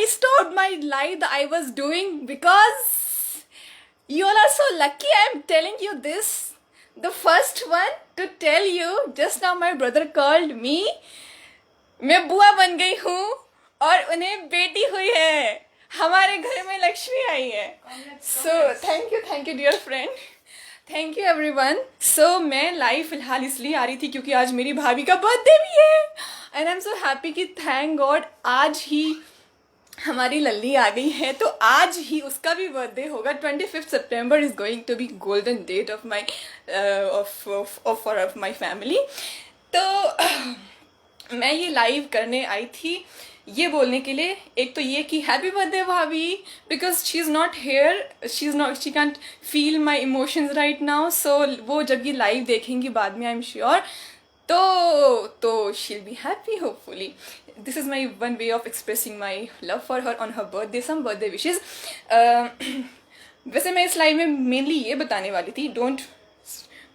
I stopped my live that I was doing because you all are so lucky. I'm telling you this. The first one to tell you, just now my brother called me. मैं बुआ बन गई हूँ और उन्हें बेटी हुई है. हमारे घर में लक्ष्मी आई है. So thank you dear friend. Thank you everyone. So मैं लाइव फिलहाल इसलिए आ रही थी क्योंकि आज मेरी भाभी का बर्थडे भी है and I am so happy कि थैंक गॉड आज ही हमारी लल्ली आ गई है. तो आज ही उसका भी बर्थडे होगा. 25 सितंबर is going to be golden date of my of my family. तो मैं ये लाइव करने आई थी ये बोलने के लिए, एक तो ये कि हैप्पी बर्थडे भाभी, because she is not here, she can't feel my emotions right now. So वो जब ये लाइव देखेंगी बाद में आई एम श्योर तो she will be happy hopefully. This is my one way of expressing my love for her on her birthday. Some birthday wishes. वैसे मैं इस लाइव में मेनली ये बताने वाली थी, डोंट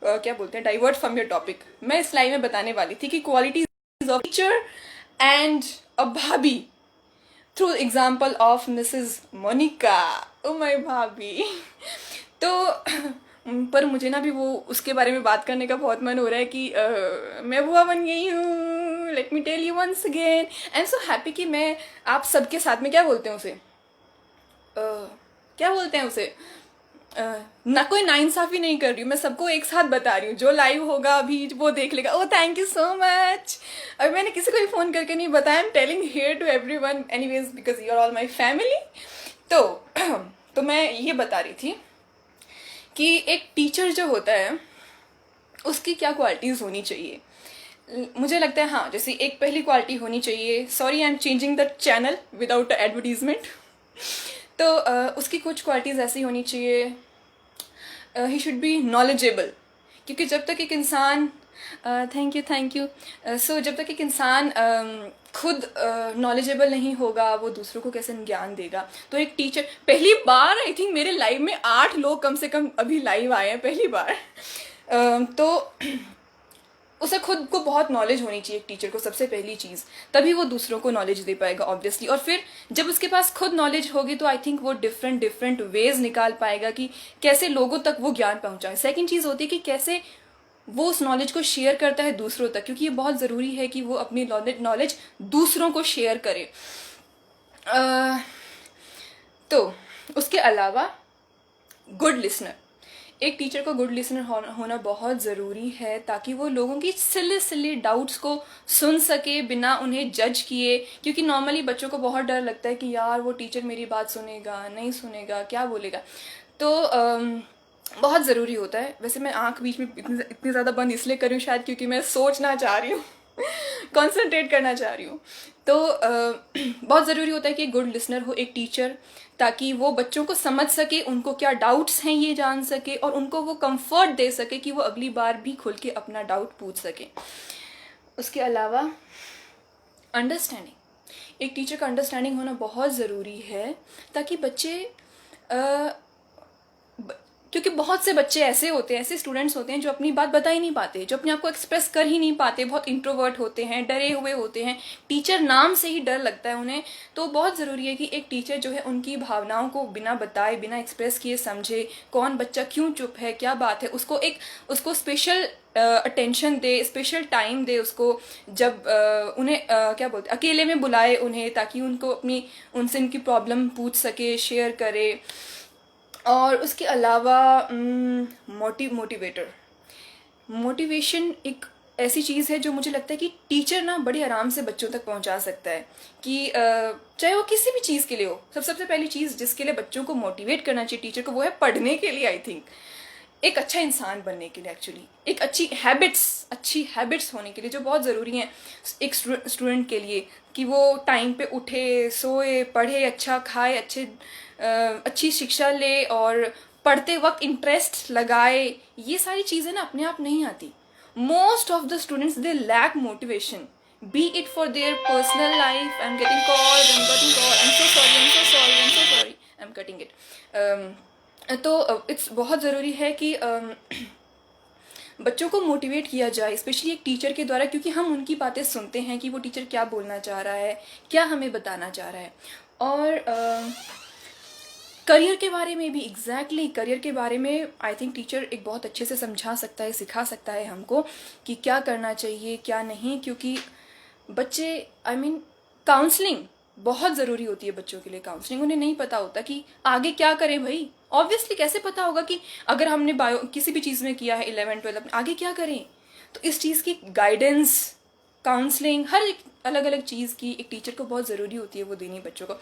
क्या बोलते हैं, डाइवर्ट फ्रॉम योर टॉपिक. मैं इस लाइव में बताने वाली थी कि qualities of teacher and a bhabhi through example of Mrs. Monica. Oh my भाभी. तो पर मुझे ना भी वो उसके बारे में बात करने का बहुत मन हो रहा है कि मैं बुआ बन गई हूँ. Let me tell you once again I am so happy कि मैं आप सबके साथ में क्या बोलते हैं उसे क्या बोलते हैं उसे ना कोई नाइंसाफी नहीं कर रही हूँ, मैं सबको एक साथ बता रही हूँ. जो लाइव होगा अभी वो देख लेगा. Oh thank you so much. और मैंने किसी को भी फ़ोन करके नहीं बताया. I am telling here to everyone anyways because you are all my family. तो मैं ये बता रही थी कि एक टीचर जो होता है उसकी क्या क्वालिटीज़ होनी चाहिए. मुझे लगता है हाँ, जैसे एक पहली क्वालिटी होनी चाहिए. Sorry I am changing the channel without advertisement. तो उसकी कुछ क्वालिटीज़ ऐसी होनी चाहिए. ही शुड बी नॉलेजेबल, क्योंकि जब तक एक इंसान थैंक यू सो जब तक एक इंसान खुद नॉलेजेबल नहीं होगा वो दूसरों को कैसे ज्ञान देगा. तो एक टीचर, पहली बार आई थिंक मेरे लाइव में 8 लोग कम से कम अभी लाइव आए हैं पहली बार. तो उसे खुद को बहुत नॉलेज होनी चाहिए एक टीचर को, सबसे पहली चीज़. तभी वो दूसरों को नॉलेज दे पाएगा ऑब्वियसली. और फिर जब उसके पास खुद नॉलेज होगी तो आई थिंक वो डिफरेंट वेज निकाल पाएगा कि कैसे लोगों तक वो ज्ञान पहुंचाए. सेकंड चीज़ होती है कि कैसे वो उस नॉलेज को शेयर करता है दूसरों तक, क्योंकि ये बहुत ज़रूरी है कि वो अपनी नॉलेज दूसरों को शेयर करे. तो उसके अलावा गुड लिसनर. एक टीचर को गुड लिसनर होना बहुत ज़रूरी है ताकि वो लोगों की सिले डाउट्स को सुन सके बिना उन्हें जज किए. क्योंकि नॉर्मली बच्चों को बहुत डर लगता है कि यार वो टीचर मेरी बात सुनेगा नहीं सुनेगा क्या बोलेगा. तो बहुत ज़रूरी होता है. वैसे मैं आँख बीच में इतनी ज़्यादा बंद इसलिए कर रही हूँ शायद क्योंकि मैं सोचना चाह रही हूँ कॉन्सेंट्रेट करना चाह रही हूँ. तो बहुत ज़रूरी होता है कि गुड लिसनर हो एक टीचर, ताकि वो बच्चों को समझ सके, उनको क्या डाउट्स हैं ये जान सके और उनको वो कंफर्ट दे सके कि वो अगली बार भी खुल के अपना डाउट पूछ सके. उसके अलावा अंडरस्टैंडिंग. एक टीचर का अंडरस्टैंडिंग होना बहुत ज़रूरी है ताकि बच्चे क्योंकि बहुत से बच्चे ऐसे होते हैं, ऐसे स्टूडेंट्स होते हैं जो अपनी बात बता ही नहीं पाते, जो अपने आप को एक्सप्रेस कर ही नहीं पाते, बहुत इंट्रोवर्ट होते हैं, डरे हुए होते हैं. टीचर नाम से ही डर लगता है उन्हें. तो बहुत ज़रूरी है कि एक टीचर जो है उनकी भावनाओं को बिना बताए बिना एक्सप्रेस किए समझे, कौन बच्चा क्यों चुप है, क्या बात है, उसको स्पेशल अटेंशन दे, स्पेशल टाइम दे उसको. जब उन्हें क्या बोलते अकेले में बुलाए उन्हें, ताकि उनसे उनकी प्रॉब्लम पूछ सके, शेयर करे. और उसके अलावा मोटिवेशन एक ऐसी चीज़ है जो मुझे लगता है कि टीचर ना बड़े आराम से बच्चों तक पहुंचा सकता है. कि चाहे वो किसी भी चीज़ के लिए हो. सबसे पहली चीज़ जिसके लिए बच्चों को मोटिवेट करना चाहिए टीचर को वो है पढ़ने के लिए. आई थिंक एक अच्छा इंसान बनने के लिए, एक्चुअली एक अच्छी हैबिट्स होने के लिए जो बहुत ज़रूरी हैं एक स्टूडेंट के लिए, कि वो टाइम पे उठे, सोए, पढ़े, अच्छा खाए, अच्छी शिक्षा ले और पढ़ते वक्त इंटरेस्ट लगाए. ये सारी चीज़ें ना अपने आप नहीं आती. Most of the students they lack motivation, be it for their personal life. I am getting call, I'm so sorry, I'm cutting it. तो इट्स बहुत ज़रूरी है कि बच्चों को मोटिवेट किया जाए, स्पेशली एक टीचर के द्वारा, क्योंकि हम उनकी बातें सुनते हैं कि वो टीचर क्या बोलना चाह रहा है, क्या हमें बताना चाह रहा है. और करियर के बारे में भी करियर के बारे में आई थिंक टीचर एक बहुत अच्छे से समझा सकता है, सिखा सकता है हमको कि क्या करना चाहिए क्या नहीं, क्योंकि बच्चे काउंसलिंग बहुत ज़रूरी होती है बच्चों के लिए। काउंसलिंग उन्हें नहीं पता होता कि आगे क्या करें भाई। ऑब्वियसली कैसे पता होगा कि अगर हमने बायो किसी भी चीज़ में किया है 11th 12th आगे क्या करें। तो इस चीज़ की गाइडेंस, काउंसलिंग, हर एक अलग अलग चीज़ की एक टीचर को बहुत ज़रूरी होती है वो देनी बच्चों को।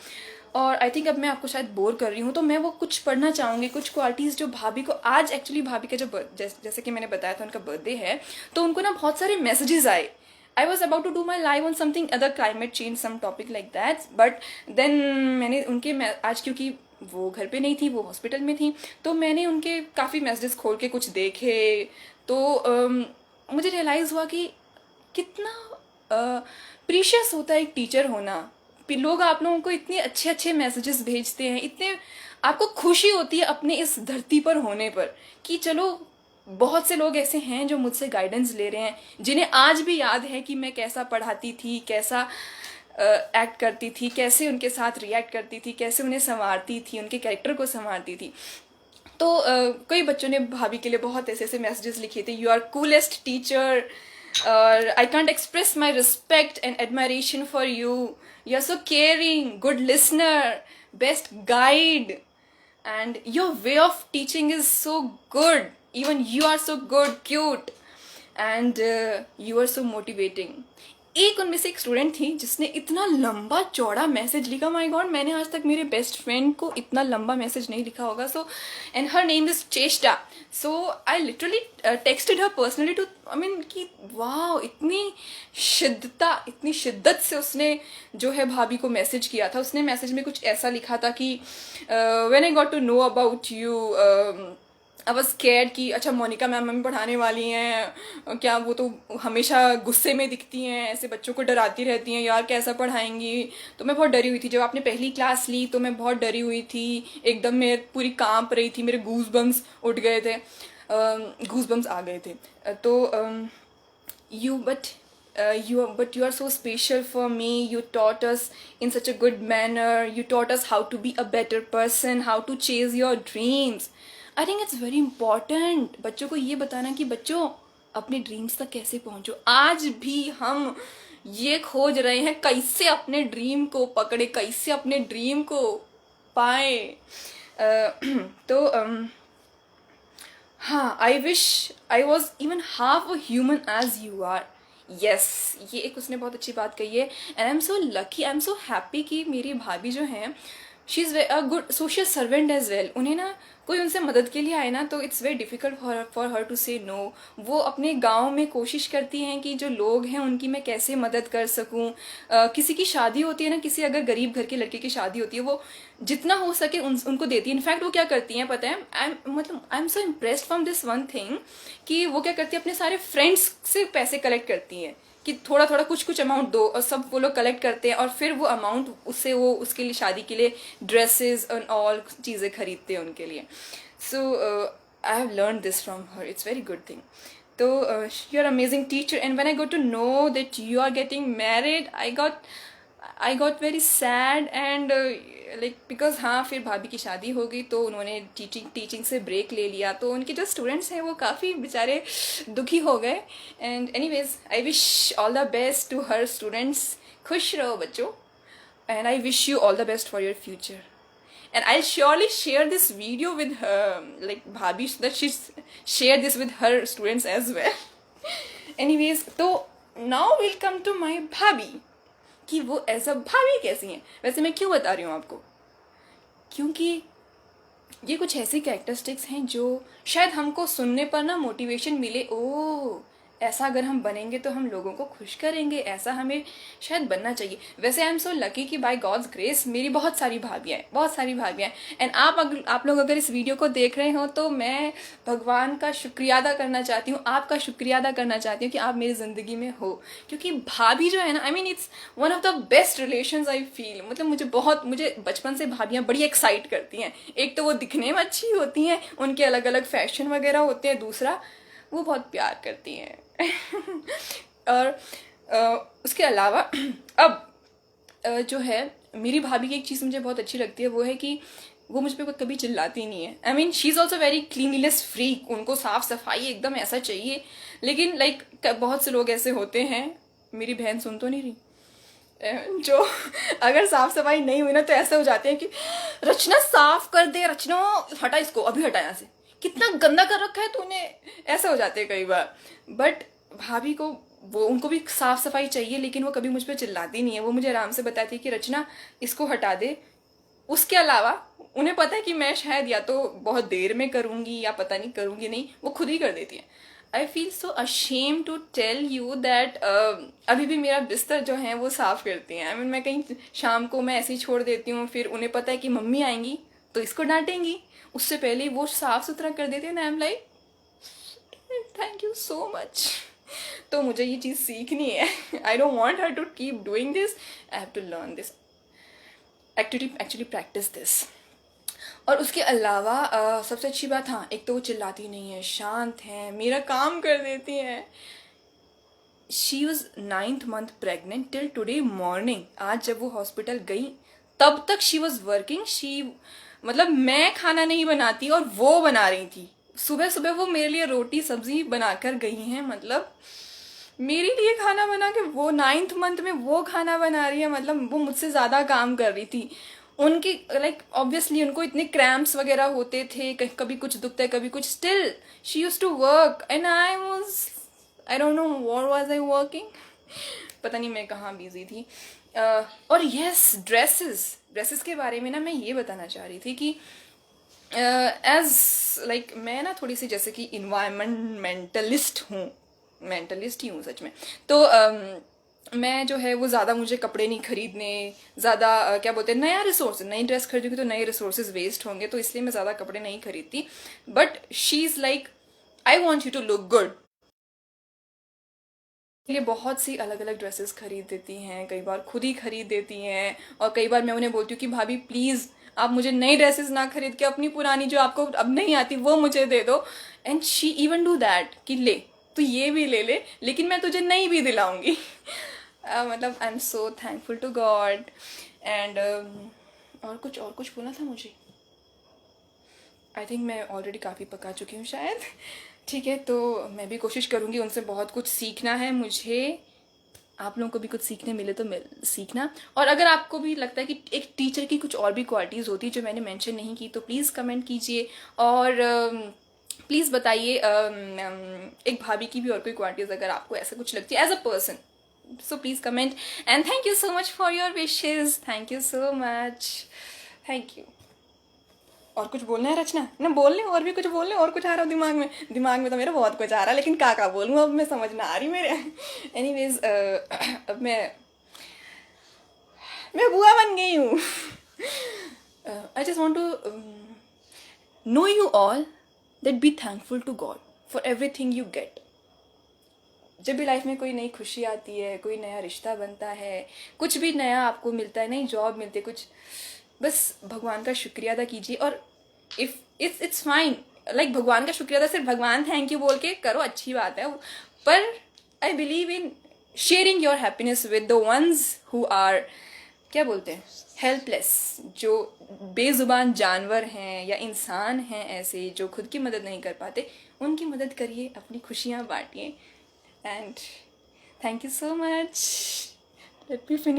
और आई थिंक अब मैं आपको शायद बोर कर रही हूँ, तो मैं वो कुछ पढ़ना चाहूँगी, कुछ क्वालिटीज़ जो भाभी को आज एक्चुअली भाभी का जब जैसे कि मैंने बताया था उनका बर्थडे है, तो उनको ना बहुत सारे मैसेजेस आए। I was about to do my live on something other climate change some topic like that, but then मैंने उनके आज क्योंकि वो घर पे नहीं थी, वो हॉस्पिटल में थी, तो मैंने उनके काफ़ी मैसेजेस खोल के कुछ देखे। तो मुझे रियलाइज़ हुआ कि कितना प्रीशियस होता है एक टीचर होना। लोग आप लोगों को इतने अच्छे अच्छे मैसेजेस भेजते हैं, इतने आपको खुशी होती है अपने इस धरती पर होने पर कि चलो बहुत से लोग ऐसे हैं जो मुझसे गाइडेंस ले रहे हैं, जिन्हें आज भी याद है कि मैं कैसा पढ़ाती थी, कैसा एक्ट करती थी, कैसे उनके साथ रिएक्ट करती थी, कैसे उन्हें संवारती थी, उनके कैरेक्टर को संवारती थी। तो कई बच्चों ने भाभी के लिए बहुत ऐसे ऐसे मैसेजेस लिखे थे, you are coolest teacher, I can't express my respect and admiration for you, you are so caring, good listener, best guide, and your way of teaching is so good, even you are so good, cute, and you are so motivating। एक उनमें से एक student थी जिसने इतना लंबा चौड़ा message लिखा, माय गॉड मैंने आज तक मेरे बेस्ट फ्रेंड को इतना लंबा मैसेज नहीं लिखा होगा। So and her name is Cheshta. So I literally texted her personally too कि वाह इतनी शिद्दत से उसने जो है भाभी को मैसेज किया था। उसने मैसेज में कुछ ऐसा लिखा था कि when I got to know about you I was scared कि अच्छा मोनिका मैम हमें पढ़ाने वाली हैं क्या, वो तो हमेशा गुस्से में दिखती हैं, ऐसे बच्चों को डराती रहती हैं, यार कैसा पढ़ाएंगी। तो मैं बहुत डरी हुई थी, जब आपने पहली क्लास ली तो मैं बहुत डरी हुई थी, एकदम मैं पूरी कांप रही थी, मेरे गूज बम्स उठ गए थे, गूज बम्स आ गए थे। तो but you are so special for me, you taught us in such a good manner, you taught us how to be a better person, how to chase your dreams। I think it's very important बच्चों को ये बताना कि बच्चों अपने dreams तक कैसे पहुंचो। आज भी हम ये खोज रहे हैं कैसे अपने ड्रीम को पकड़े, कैसे अपने ड्रीम को पाए। तो हाँ, I wish I was even half a human as you are. Yes, ये एक उसने बहुत अच्छी बात कही है। And I am so lucky, I am so happy कि मेरी भाभी जो हैं she is a good social servant as well. उन्हें ना कोई उनसे मदद के लिए आए ना तो it's very difficult for her to say no. वो अपने गांव में कोशिश करती हैं कि जो लोग हैं उनकी मैं कैसे मदद कर सकूं। किसी की शादी होती है ना, किसी अगर गरीब घर के लड़के की शादी होती है, वो जितना हो सके उनको देती है। इनफैक्ट वो क्या करती हैं पता है, आई am so impressed from this one thing कि वो क्या करती है अपने सारे फ्रेंड्स से पैसे कलेक्ट करती हैं कि थोड़ा थोड़ा कुछ कुछ अमाउंट दो, और सब वो लोग कलेक्ट करते हैं और फिर वो अमाउंट उससे वो उसके लिए शादी के लिए ड्रेसेस एंड ऑल चीज़ें खरीदते हैं उनके लिए। So I have learn this from her, it's very good thing. तो you are amazing teacher and when I got to know that you are getting married I got very sad and like because हाँ फिर भाभी की शादी हो गई तो उन्होंने टीचिंग से ब्रेक ले लिया, तो उनके जो स्टूडेंट्स हैं वो काफ़ी बेचारे दुखी हो गए। And anyways I wish all the best to her students. खुश रहो बच्चों, and I wish you all the best for your future. And I'll surely share this video with her, like Bhabhi, that she share this with her students as well। Anyways, तो now we'll come to my भाभी कि वो as a भाभी कैसी हैं। वैसे मैं क्यों बता रही हूँ आपको, क्योंकि ये कुछ ऐसे कैरेक्टरिस्टिक्स हैं जो शायद हमको सुनने पर ना मोटिवेशन मिले, ओ ऐसा अगर हम बनेंगे तो हम लोगों को खुश करेंगे, ऐसा हमें शायद बनना चाहिए। वैसे आई एम सो लकी कि बाय गॉड्स ग्रेस मेरी बहुत सारी भाभियाँ हैं। एंड आप लोग अगर इस वीडियो को देख रहे हो तो मैं भगवान का शुक्रिया अदा करना चाहती हूँ, आपका शुक्रिया अदा करना चाहती हूँ कि आप मेरी ज़िंदगी में हो। क्योंकि भाभी जो है ना, it's one of the best relations I feel. मतलब मुझे बचपन से भाभियाँ बड़ी एक्साइट करती हैं। एक तो वो दिखने में अच्छी होती हैं, उनके अलग अलग फैशन वगैरह होते हैं, दूसरा वो बहुत प्यार करती हैं। और उसके अलावा अब जो है मेरी भाभी की एक चीज़ मुझे बहुत अच्छी लगती है, वो है कि वो मुझ पे कभी चिल्लाती नहीं है। I mean she is also very cleanliness freak, उनको साफ सफाई एकदम ऐसा चाहिए। लेकिन लाइक बहुत से लोग ऐसे होते हैं, मेरी बहन सुन तो नहीं रही, जो अगर साफ सफाई नहीं हुई ना तो ऐसे हो जाते हैं कि रचना साफ कर दे, रचना हटा इसको, अभी हटा यहाँ से, कितना गंदा कर रखा है तूने, ऐसे हो जाते हैं कई बार। बट भाभी को वो उनको भी साफ सफाई चाहिए, लेकिन वो कभी मुझ पर चिल्लाती नहीं है। वो मुझे आराम से बताती है कि रचना इसको हटा दे। उसके अलावा उन्हें पता है कि मैं शायद या तो बहुत देर में करूँगी या पता नहीं करूँगी नहीं, वो खुद ही कर देती है। I feel so ashamed to tell you that अभी भी मेरा बिस्तर जो है वो साफ करती हैं। आई मीन मैं कहीं शाम को मैं ऐसे ही छोड़ देती हूँ, फिर उन्हें पता है कि मम्मी आएंगी तो इसको डांटेंगी, उससे पहले ही वो साफ सुथरा कर देते हैं ना। I am like thank you so much. तो मुझे ये चीज़ सीखनी है। I don't want her to keep doing this, I have to learn this, actually practice this. और उसके अलावा सबसे अच्छी बात, हाँ, एक तो वो चिल्लाती नहीं है, शांत है, मेरा काम कर देती है। She was 9th month pregnant till today morning. आज जब वो हॉस्पिटल गई तब तक शी वॉज वर्किंग। शी मतलब मैं खाना नहीं बनाती और वो बना रही थी। सुबह सुबह वो मेरे लिए रोटी सब्जी बनाकर गई हैं, मतलब मेरे लिए खाना बना के वो 9th month में वो खाना बना रही है। मतलब वो मुझसे ज़्यादा काम कर रही थी। उनकी लाइक ऑब्वियसली उनको इतने क्रैम्प्स वगैरह होते थे, कभी कुछ दुखता है कभी कुछ, still she use to work and I don't know what was I working, पता नहीं मैं कहाँ बिजी थी। और यस, ड्रेसेस के बारे में ना मैं ये बताना चाह रही थी कि एज लाइक मैं ना थोड़ी सी जैसे कि इन्वायरमेंटलिस्ट हूँ, मेंटलिस्ट ही हूँ सच में। तो मैं जो है वो ज़्यादा मुझे कपड़े नहीं खरीदने, ज़्यादा क्या बोलते हैं, नया रिसोर्स, नई ड्रेस खरीदूंगी तो नए रिसोर्सेज वेस्ट होंगे, तो इसलिए मैं ज़्यादा कपड़े नहीं खरीदती। But she is like I want you to look good, ये बहुत सी अलग अलग ड्रेसेस खरीद देती हैं, कई बार खुद ही खरीद देती हैं। और कई बार मैं उन्हें बोलती हूँ कि भाभी प्लीज़ आप मुझे नई ड्रेसेस ना खरीद के अपनी पुरानी जो आपको अब नहीं आती वो मुझे दे दो। And she even do that कि ले तो ये भी ले ले, लेकिन मैं तुझे नई भी दिलाऊंगी। मतलब I am so thankful to God. And और कुछ बोलना था मुझे, आई थिंक मैं ऑलरेडी काफ़ी पका चुकी हूँ शायद। ठीक है, तो मैं भी कोशिश करूँगी, उनसे बहुत कुछ सीखना है मुझे। आप लोगों को भी कुछ सीखने मिले तो सीखना। और अगर आपको भी लगता है कि एक टीचर की कुछ और भी क्वालिटीज़ होती जो मैंने मेंशन नहीं की, तो प्लीज़ कमेंट कीजिए। और प्लीज़ बताइए एक भाभी की भी और कोई क्वालिटीज़ अगर आपको ऐसा कुछ लगती है as a person, so please comment. And thank you so much for your wishes, thank you so much, thank you. और कुछ बोलना है रचना ना, बोल ले, और भी कुछ बोल ले, और कुछ आ रहा हो दिमाग में तो मेरा बहुत कुछ आ रहा है, लेकिन क्या बोलूँ अब मैं समझ ना आ रही मेरे। एनीवेज अब मैं बुआ बन गई हूँ। I just want to know you all that be thankful to God for everything you get. जब भी लाइफ में कोई नई खुशी आती है, कोई नया रिश्ता बनता है, कुछ भी नया आपको मिलता है, नई जॉब मिलती है, कुछ, बस भगवान का शुक्रिया अदा कीजिए। और इफ इट्स फाइन, लाइक भगवान का शुक्रिया अदा सिर्फ भगवान थैंक यू बोल के करो, अच्छी बात है, पर I believe in sharing your happiness with the ones who are, क्या बोलते हैं, हेल्पलेस, जो बेजुबान जानवर हैं या इंसान हैं ऐसे जो खुद की मदद नहीं कर पाते, उनकी मदद करिए, अपनी खुशियाँ बांटिए। And thank you so much. Let me finish.